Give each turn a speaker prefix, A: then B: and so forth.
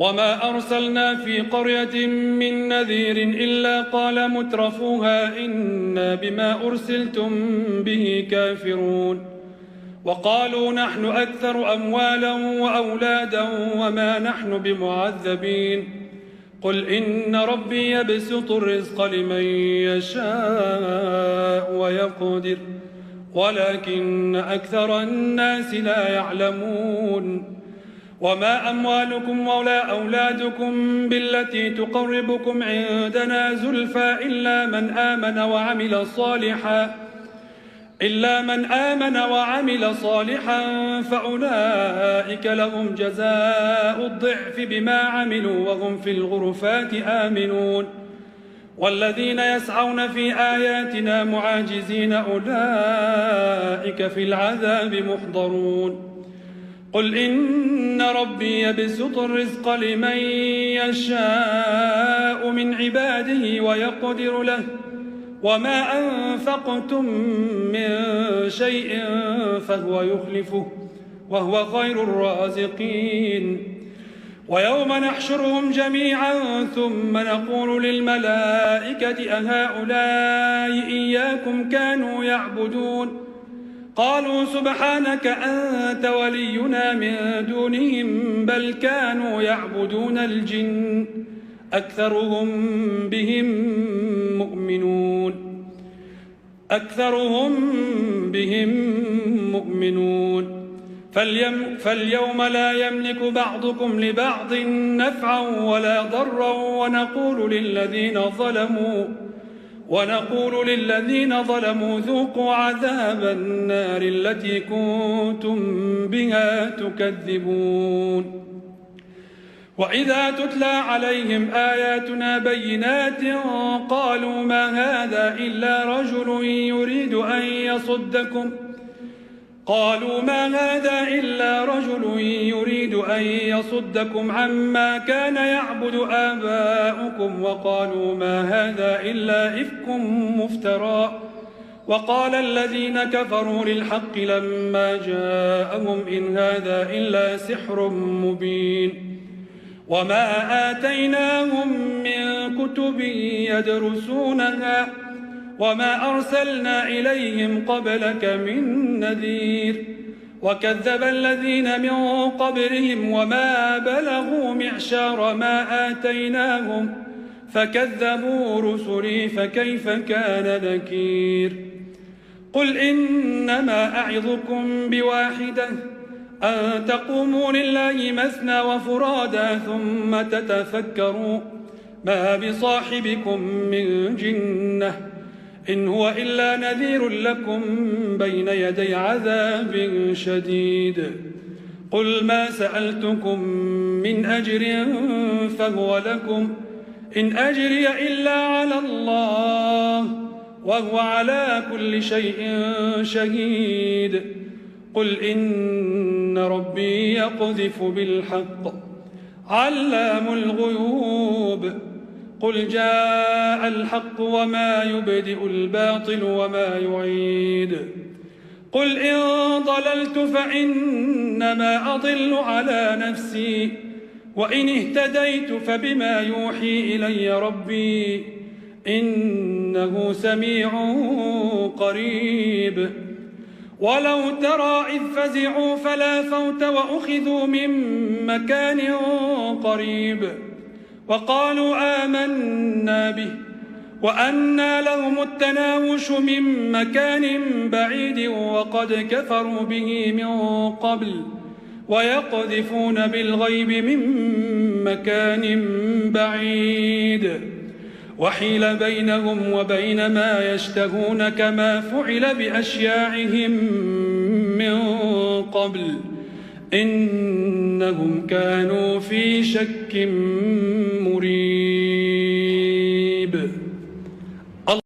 A: وما أرسلنا في قرية من نذير إلا قال مترفوها إنا بما أرسلتم به كافرون وقالوا نحن أكثر أموالا وأولادا وما نحن بمعذبين قل إن ربي يبسط الرزق لمن يشاء ويقدر ولكن أكثر الناس لا يعلمون وما أموالكم ولا أولادكم بالتي تقربكم عندنا زلفى إلا من آمن وعمل صالحا فأولئك لهم جزاء الضعف بما عملوا وهم في الغرفات آمنون والذين يسعون في آياتنا معاجزين أولئك في العذاب محضرون قل إن ربي يبسط الرزق لمن يشاء من عباده ويقدر له وما أنفقتم من شيء فهو يخلفه وهو خير الرازقين ويوم نحشرهم جميعا ثم نقول للملائكة أهؤلاء إياكم كانوا يعبدون قالوا سبحانك أنت ولينا من دونهم بل كانوا يعبدون الجن أكثرهم بهم مؤمنون فاليوم لا يملك بعضكم لبعض نفعا ولا ضرا ونقول للذين ظلموا ذوقوا عذاب النار التي كنتم بها تكذبون وإذا تتلى عليهم آياتنا بينات قالوا ما هذا إلا رجل يريد أن يصدكم عما كان يعبد آباؤكم وقالوا ما هذا إلا إفك مفترى وقال الذين كفروا للحق لما جاءهم إن هذا إلا سحر مبين وما آتيناهم من كتب يدرسونها وما أرسلنا إليهم قبلك من نذير وكذب الذين من قبلهم وما بلغوا معشار ما آتيناهم فكذبوا رسلي فكيف كان نكير قل إنما أعظكم بواحدة أن تقوموا لله مثنى وفرادا ثم تتفكروا ما بصاحبكم من جنة إن هو إلا نذير لكم بين يدي عذاب شديد قل ما سألتكم من أجر فهو لكم إن أجري إلا على الله وهو على كل شيء شهيد قل إن ربي يقذف بالحق علام الغيوب قل جاء الحق وما يبدئ الباطل وما يعيد قل إن ضللت فإنما أضل على نفسي وإن اهتديت فبما يوحي إلي ربي إنه سميع قريب ولو ترى إذ فزعوا فلا فوت وأخذوا من مكان قريب وقالوا آمنا به وأنى لهم التناوش من مكان بعيد وقد كفروا به من قبل ويقذفون بالغيب من مكان بعيد وحيل بينهم وبين ما يشتهون كما فعل بأشياعهم من قبل إنهم كانوا في شك مريب